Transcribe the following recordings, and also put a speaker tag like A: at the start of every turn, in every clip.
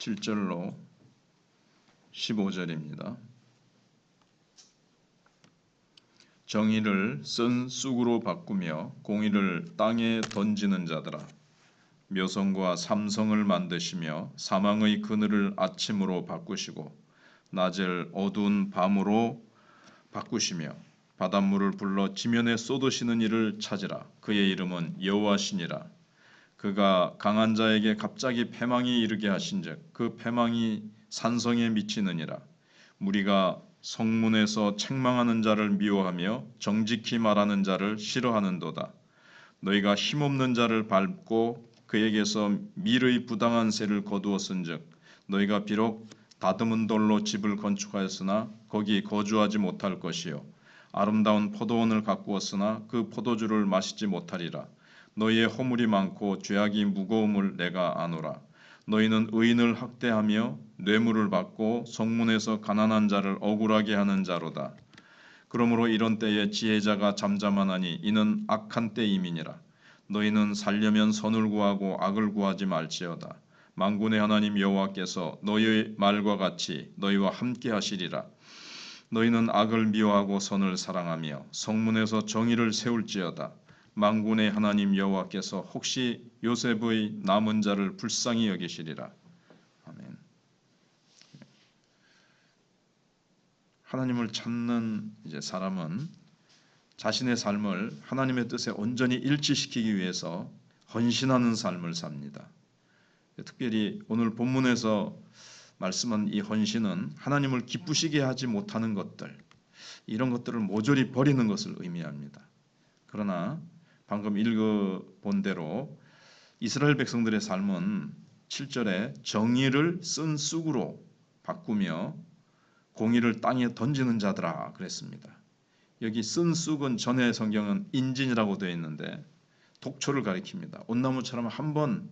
A: 7절로 15절입니다. 정의를 쓴 쑥으로 바꾸며 공의를 땅에 던지는 자들아, 묘성과 삼성을 만드시며 사망의 그늘을 아침으로 바꾸시고 낮을 어두운 밤으로 바꾸시며 바닷물을 불러 지면에 쏟으시는 이를 찾으라. 그의 이름은 여호와시니라. 그가 강한 자에게 갑자기 패망이 이르게 하신즉 그 패망이 산성에 미치느니라. 무리가 성문에서 책망하는 자를 미워하며 정직히 말하는 자를 싫어하는도다. 너희가 힘없는 자를 밟고 그에게서 밀의 부당한 세를 거두었은즉 너희가 비록 다듬은 돌로 집을 건축하였으나 거기 거주하지 못할 것이요 아름다운 포도원을 가꾸었으나 그 포도주를 마시지 못하리라. 너희의 허물이 많고 죄악이 무거움을 내가 아노라. 너희는 의인을 학대하며 뇌물을 받고 성문에서 가난한 자를 억울하게 하는 자로다. 그러므로 이런 때에 지혜자가 잠잠하나니 이는 악한 때임이니라. 너희는 살려면 선을 구하고 악을 구하지 말지어다. 만군의 하나님 여호와께서 너희의 말과 같이 너희와 함께 하시리라. 너희는 악을 미워하고 선을 사랑하며 성문에서 정의를 세울지어다. 만군의 하나님 여호와께서 혹시 요셉의 남은 자를 불쌍히 여기시리라. 아멘. 하나님을 찾는 사람은 자신의 삶을 하나님의 뜻에 온전히 일치시키기 위해서 헌신하는 삶을 삽니다. 특별히 오늘 본문에서 말씀한 이 헌신은 하나님을 기쁘시게 하지 못하는 것들, 이런 것들을 모조리 버리는 것을 의미합니다. 그러나 방금 읽어본 대로 이스라엘 백성들의 삶은 7절에 정의를 쓴 쑥으로 바꾸며 공의를 땅에 던지는 자들아 그랬습니다. 여기 쓴 쑥은 전에 성경은 인진이라고 되어 있는데 독초를 가리킵니다. 온나무처럼 한번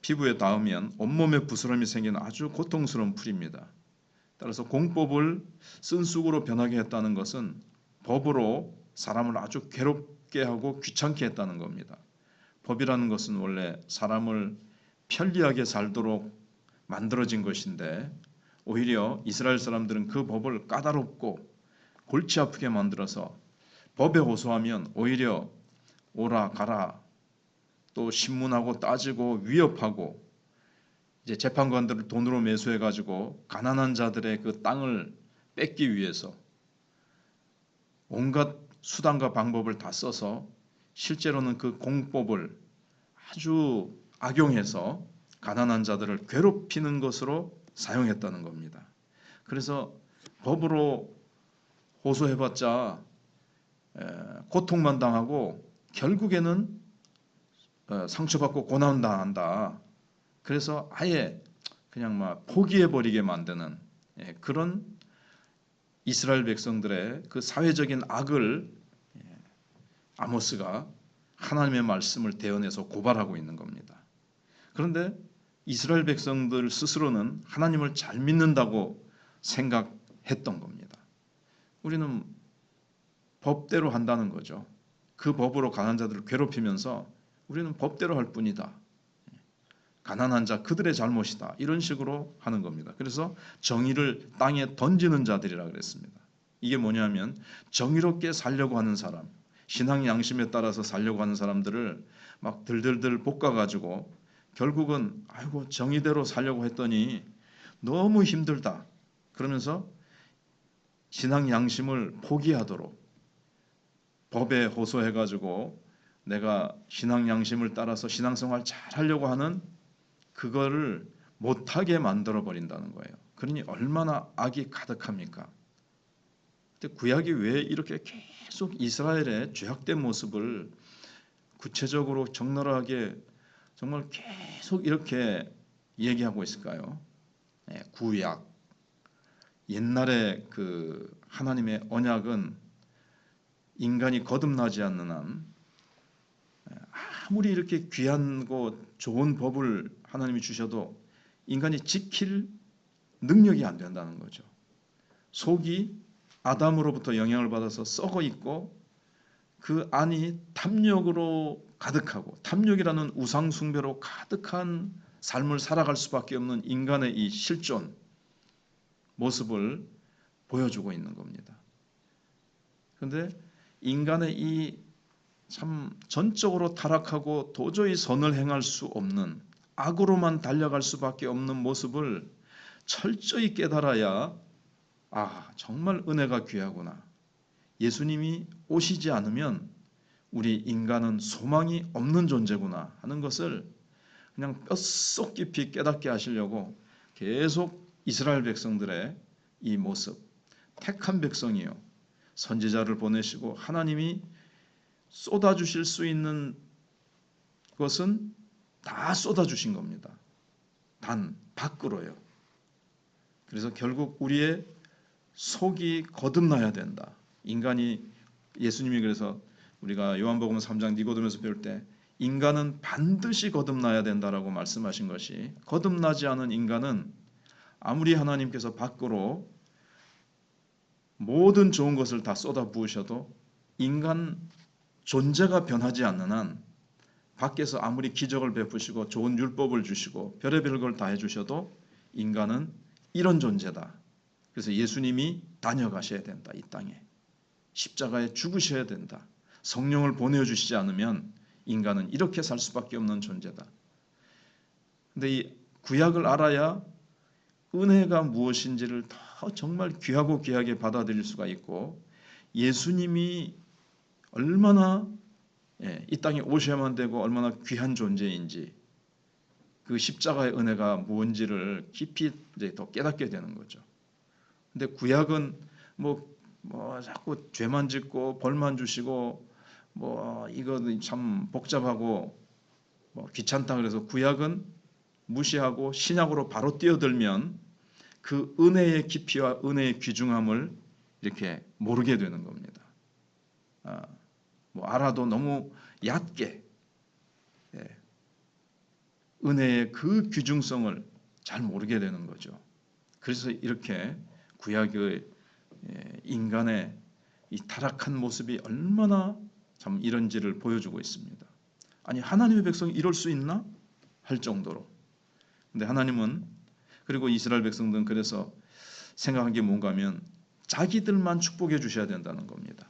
A: 피부에 닿으면 온몸에 부스럼이 생기는 아주 고통스러운 풀입니다. 따라서 공법을 쓴 쑥으로 변하게 했다는 것은 법으로 사람을 아주 괴롭게 하고 귀찮게 했다는 겁니다. 법이라는 것은 원래 사람을 편리하게 살도록 만들어진 것인데 오히려 이스라엘 사람들은 그 법을 까다롭고 골치 아프게 만들어서 법에 호소하면 오히려 오라 가라 또 신문하고 따지고 위협하고 이제 재판관들을 돈으로 매수해 가지고 가난한 자들의 그 땅을 뺏기 위해서 온갖 수단과 방법을 다 써서 실제로는 그 공법을 아주 악용해서 가난한 자들을 괴롭히는 것으로 사용했다는 겁니다. 그래서 법으로 호소해봤자 고통만 당하고 결국에는 상처받고 고난당한다. 그래서 아예 그냥 막 포기해버리게 만드는 그런 이스라엘 백성들의 그 사회적인 악을 아모스가 하나님의 말씀을 대언해서 고발하고 있는 겁니다. 그런데 이스라엘 백성들 스스로는 하나님을 잘 믿는다고 생각했던 겁니다. 우리는 법대로 한다는 거죠. 그 법으로 가난한 자들을 괴롭히면서 우리는 법대로 할 뿐이다. 가난한 자 그들의 잘못이다. 이런 식으로 하는 겁니다. 그래서 정의를 땅에 던지는 자들이라 그랬습니다. 이게 뭐냐면 정의롭게 살려고 하는 사람, 신앙 양심에 따라서 살려고 하는 사람들을 막 들들들 볶아가지고 결국은 아이고 정의대로 살려고 했더니 너무 힘들다. 그러면서 신앙 양심을 포기하도록 법에 호소해가지고 내가 신앙 양심을 따라서 신앙생활 잘 하려고 하는 그거를 못하게 만들어 버린다는 거예요. 그러니 얼마나 악이 가득합니까? 근데 구약이 왜 이렇게 계속 이스라엘의 죄악된 모습을 구체적으로 적나라하게 정말 계속 이렇게 얘기하고 있을까요? 구약 옛날에 그 하나님의 언약은 인간이 거듭나지 않는 한 아무리 이렇게 귀하고 좋은 법을 하나님이 주셔도 인간이 지킬 능력이 안 된다는 거죠. 속이 아담으로부터 영향을 받아서 썩어 있고 그 안이 탐욕으로 가득하고 탐욕이라는 우상 숭배로 가득한 삶을 살아갈 수밖에 없는 인간의 이 실존 모습을 보여주고 있는 겁니다. 그런데 인간의 이 참 전적으로 타락하고 도저히 선을 행할 수 없는 악으로만 달려갈 수밖에 없는 모습을 철저히 깨달아야 정말 은혜가 귀하구나. 예수님이 오시지 않으면 우리 인간은 소망이 없는 존재구나 하는 것을 그냥 뼛속 깊이 깨닫게 하시려고 계속 이스라엘 백성들의 이 모습, 택한 백성이요, 선지자를 보내시고 하나님이 쏟아주실 수 있는 것은 다 쏟아주신 겁니다. 단 밖으로요. 그래서 결국 우리의 속이 거듭나야 된다. 인간이, 예수님이 그래서 우리가 요한복음 3장 니고데모에서 배울 때 인간은 반드시 거듭나야 된다라고 말씀하신 것이, 거듭나지 않은 인간은 아무리 하나님께서 밖으로 모든 좋은 것을 다 쏟아 부으셔도 인간 존재가 변하지 않는 한, 밖에서 아무리 기적을 베푸시고 좋은 율법을 주시고 별의별 걸 다 해주셔도 인간은 이런 존재다. 그래서 예수님이 다녀가셔야 된다. 이 땅에 십자가에 죽으셔야 된다. 성령을 보내주시지 않으면 인간은 이렇게 살 수밖에 없는 존재다. 근데 이 구약을 알아야 은혜가 무엇인지를 더 정말 귀하고 귀하게 받아들일 수가 있고, 예수님이 얼마나 이 땅에 오셔야만 되고 얼마나 귀한 존재인지, 그 십자가의 은혜가 무엇인지를 깊이 이제 더 깨닫게 되는 거죠. 근데 구약은 뭐 자꾸 죄만 짓고 벌만 주시고 이거 참 복잡하고 귀찮다 그래서 구약은 무시하고 신약으로 바로 뛰어들면 그 은혜의 깊이와 은혜의 귀중함을 이렇게 모르게 되는 겁니다. 알아도 너무 얕게 은혜의 그 귀중성을 잘 모르게 되는 거죠. 그래서 이렇게 구약의 인간의 이 타락한 모습이 얼마나 참 이런지를 보여주고 있습니다. 아니, 하나님의 백성이 이럴 수 있나? 할 정도로. 근데 하나님은, 그리고 이스라엘 백성들은 그래서 생각한 게 뭔가 하면 자기들만 축복해 주셔야 된다는 겁니다.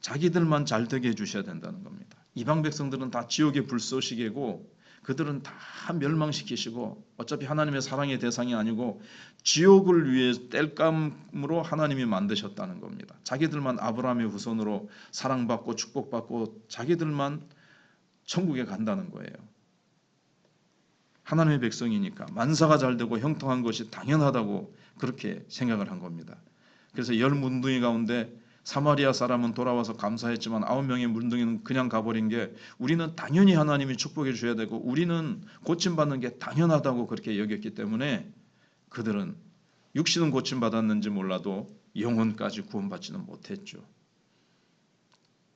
A: 자기들만 잘 되게 해주셔야 된다는 겁니다. 이방 백성들은 다 지옥의 불쏘시개고 그들은 다 멸망시키시고 어차피 하나님의 사랑의 대상이 아니고 지옥을 위해 땔감으로 하나님이 만드셨다는 겁니다. 자기들만 아브라함의 후손으로 사랑받고 축복받고 자기들만 천국에 간다는 거예요. 하나님의 백성이니까 만사가 잘 되고 형통한 것이 당연하다고 그렇게 생각을 한 겁니다. 그래서 10문둥이 가운데 사마리아 사람은 돌아와서 감사했지만 9명의 문둥이는 그냥 가버린 게, 우리는 당연히 하나님이 축복해 주셔야 되고 우리는 고침받는 게 당연하다고 그렇게 여겼기 때문에 그들은 육신은 고침받았는지 몰라도 영혼까지 구원받지는 못했죠.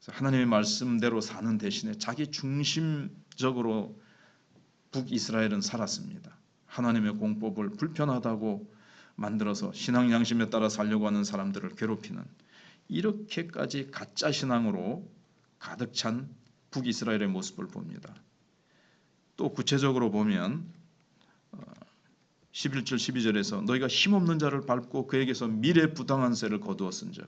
A: 그래서 하나님의 말씀대로 사는 대신에 자기 중심적으로 북이스라엘은 살았습니다. 하나님의 공법을 불편하다고 만들어서 신앙 양심에 따라 살려고 하는 사람들을 괴롭히는, 이렇게까지 가짜 신앙으로 가득 찬 북이스라엘의 모습을 봅니다. 또 구체적으로 보면 11절 12절에서 너희가 힘없는 자를 밟고 그에게서 밀에 부당한 세를 거두었은즉,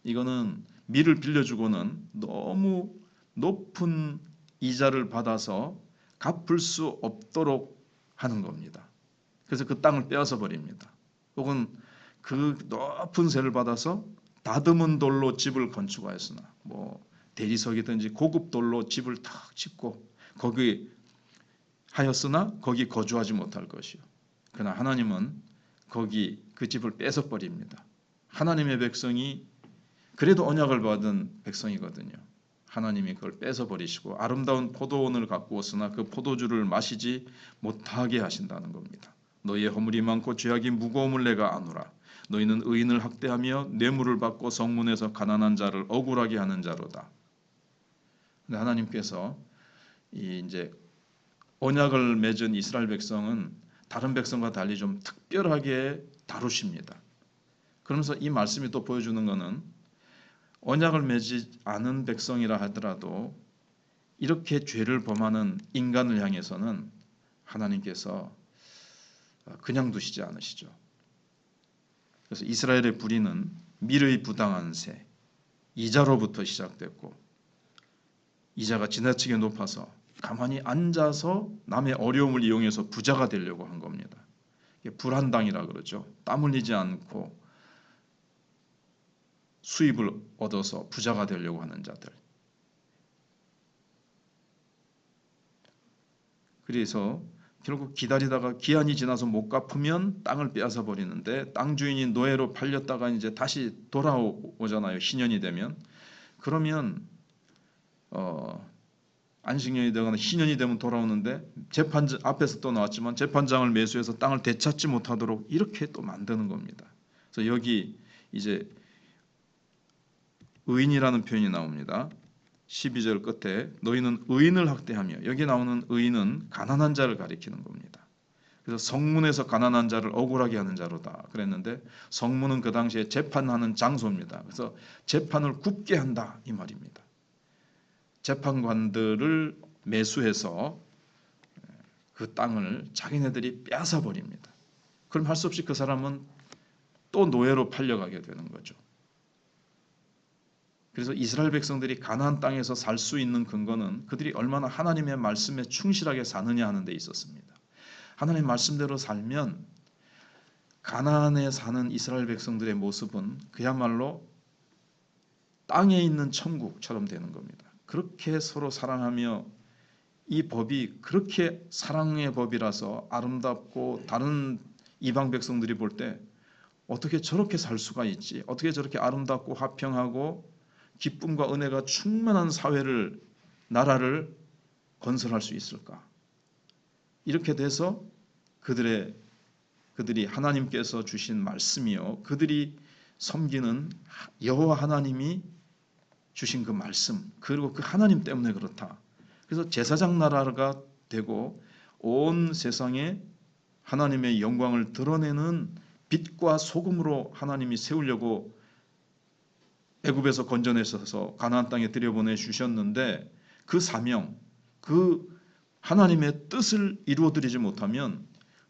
A: 이거는 밀을 빌려주고는 너무 높은 이자를 받아서 갚을 수 없도록 하는 겁니다. 그래서 그 땅을 빼앗아 버립니다. 혹은 그 높은 세를 받아서 다듬은 돌로 집을 건축하였으나, 대리석이든지 고급 돌로 집을 탁 짓고 거기 하였으나 거기 거주하지 못할 것이요. 그러나 하나님은 거기 그 집을 뺏어 버립니다. 하나님의 백성이 그래도 언약을 받은 백성이거든요. 하나님이 그걸 뺏어 버리시고 아름다운 포도원을 갖고 왔으나 그 포도주를 마시지 못하게 하신다는 겁니다. 너희의 허물이 많고 죄악이 무거움을 내가 아노라. 너희는 의인을 학대하며 뇌물을 받고 성문에서 가난한 자를 억울하게 하는 자로다. 근데 하나님께서 이제 언약을 맺은 이스라엘 백성은 다른 백성과 달리 좀 특별하게 다루십니다. 그러면서 이 말씀이 또 보여주는 것은 언약을 맺지 않은 백성이라 하더라도 이렇게 죄를 범하는 인간을 향해서는 하나님께서 그냥 두시지 않으시죠. 그래서 이스라엘의 불의는 밀의 부당한 새, 이자로부터 시작됐고, 이자가 지나치게 높아서 가만히 앉아서 남의 어려움을 이용해서 부자가 되려고 한 겁니다. 이게 불한당이라 그러죠. 땀 흘리지 않고 수입을 얻어서 부자가 되려고 하는 자들. 그래서 결국 기다리다가 기한이 지나서 못 갚으면 땅을 빼앗아 버리는데, 땅 주인이 노예로 팔렸다가 이제 다시 돌아오잖아요. 신년이 되면. 그러면 안식년이 되거나 신년이 되면 돌아오는데, 재판장 앞에서 또 나왔지만 재판장을 매수해서 땅을 되찾지 못하도록 이렇게 또 만드는 겁니다. 그래서 여기 이제 의인이라는 표현이 나옵니다. 12절 끝에 너희는 의인을 학대하며, 여기 나오는 의인은 가난한 자를 가리키는 겁니다. 그래서 성문에서 가난한 자를 억울하게 하는 자로다 그랬는데, 성문은 그 당시에 재판하는 장소입니다. 그래서 재판을 굽게 한다 이 말입니다. 재판관들을 매수해서 그 땅을 자기네들이 빼앗아 버립니다. 그럼 할 수 없이 그 사람은 또 노예로 팔려가게 되는 거죠. 그래서 이스라엘 백성들이 가나안 땅에서 살 수 있는 근거는 그들이 얼마나 하나님의 말씀에 충실하게 사느냐 하는 데 있었습니다. 하나님의 말씀대로 살면 가나안에 사는 이스라엘 백성들의 모습은 그야말로 땅에 있는 천국처럼 되는 겁니다. 그렇게 서로 사랑하며, 이 법이 그렇게 사랑의 법이라서 아름답고 다른 이방 백성들이 볼 때 어떻게 저렇게 살 수가 있지? 어떻게 저렇게 아름답고 화평하고 기쁨과 은혜가 충만한 사회를, 나라를 건설할 수 있을까? 이렇게 돼서 그들이 하나님께서 주신 말씀이요, 그들이 섬기는 여호와 하나님이 주신 그 말씀, 그리고 그 하나님 때문에 그렇다. 그래서 제사장 나라가 되고 온 세상에 하나님의 영광을 드러내는 빛과 소금으로 하나님이 세우려고 애굽에서 건져내셔서 가나안 땅에 들여보내 주셨는데, 그 사명, 그 하나님의 뜻을 이루어드리지 못하면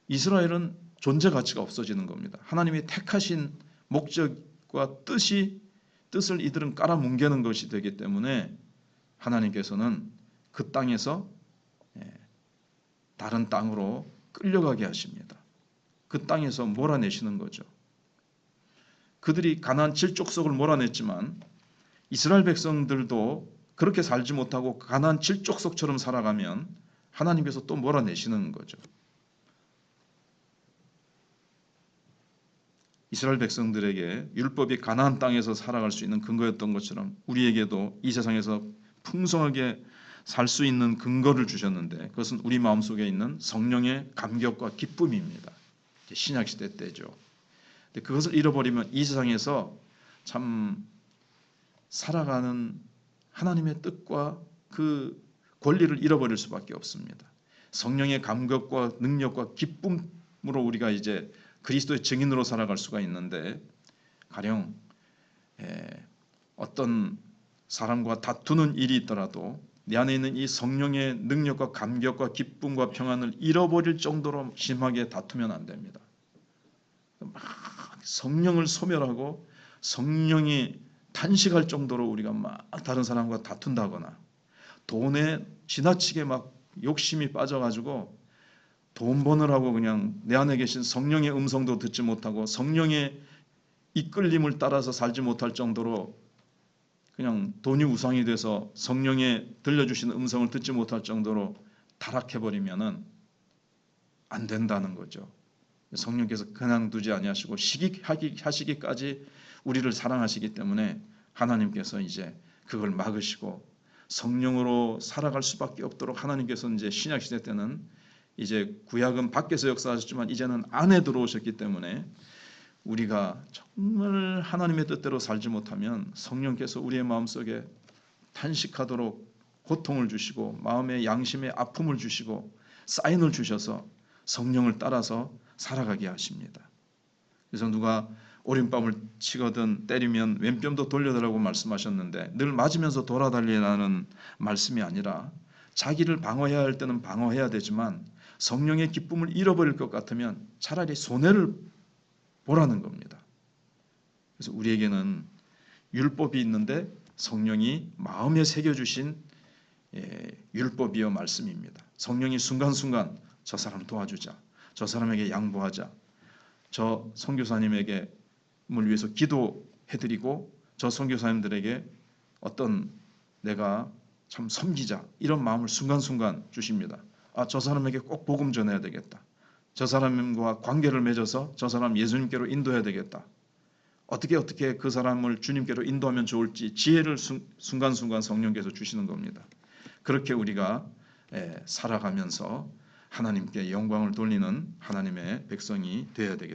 A: 이스라엘은 존재 가치가 없어지는 겁니다. 하나님이 택하신 목적과 뜻을 이들은 깔아뭉개는 것이 되기 때문에 하나님께서는 그 땅에서 다른 땅으로 끌려가게 하십니다. 그 땅에서 몰아내시는 거죠. 그들이 가나안 7족속을 몰아냈지만 이스라엘 백성들도 그렇게 살지 못하고 가나안 7족속처럼 살아가면 하나님께서 또 몰아내시는 거죠. 이스라엘 백성들에게 율법이 가나안 땅에서 살아갈 수 있는 근거였던 것처럼 우리에게도 이 세상에서 풍성하게 살 수 있는 근거를 주셨는데, 그것은 우리 마음속에 있는 성령의 감격과 기쁨입니다. 신약시대 때죠. 근데 그것을 잃어버리면 이 세상에서 참 살아가는 하나님의 뜻과 그 권리를 잃어버릴 수밖에 없습니다. 성령의 감격과 능력과 기쁨으로 우리가 이제 그리스도의 증인으로 살아갈 수가 있는데, 가령 어떤 사람과 다투는 일이 있더라도 내 안에 있는 이 성령의 능력과 감격과 기쁨과 평안을 잃어버릴 정도로 심하게 다투면 안 됩니다. 막 성령을 소멸하고 성령이 탄식할 정도로 우리가 막 다른 사람과 다툰다거나, 돈에 지나치게 막 욕심이 빠져가지고 돈 버느라고 그냥 내 안에 계신 성령의 음성도 듣지 못하고 성령의 이끌림을 따라서 살지 못할 정도로 그냥 돈이 우상이 돼서 성령의 들려주시는 음성을 듣지 못할 정도로 타락해버리면은 안 된다는 거죠. 성령께서 그냥 두지 아니하시고 시기하시기까지 우리를 사랑하시기 때문에 하나님께서 이제 그걸 막으시고 성령으로 살아갈 수밖에 없도록 하나님께서 이제 신약 시대 때는 이제 구약은 밖에서 역사하셨지만 이제는 안에 들어오셨기 때문에 우리가 정말 하나님의 뜻대로 살지 못하면 성령께서 우리의 마음속에 탄식하도록 고통을 주시고 마음의 양심의 아픔을 주시고 사인을 주셔서 성령을 따라서 살아가게 하십니다. 그래서 누가 오른뺨을 치거든 때리면 왼뺨도 돌려달라고 말씀하셨는데, 늘 맞으면서 돌아달리라는 말씀이 아니라 자기를 방어해야 할 때는 방어해야 되지만 성령의 기쁨을 잃어버릴 것 같으면 차라리 손해를 보라는 겁니다. 그래서 우리에게는 율법이 있는데 성령이 마음에 새겨주신 율법이요 말씀입니다. 성령이 순간순간 저 사람 도와주자, 저 사람에게 양보하자, 저 선교사님에게 을 위해서 기도해드리고 저 선교사님들에게 어떤 내가 참 섬기자 이런 마음을 순간순간 주십니다. 저 사람에게 꼭 복음 전해야 되겠다. 저 사람과 관계를 맺어서 저 사람 예수님께로 인도해야 되겠다. 어떻게 그 사람을 주님께로 인도하면 좋을지 지혜를 순간순간 성령께서 주시는 겁니다. 그렇게 우리가 살아가면서 하나님께 영광을 돌리는 하나님의 백성이 되어야 되겠습니다.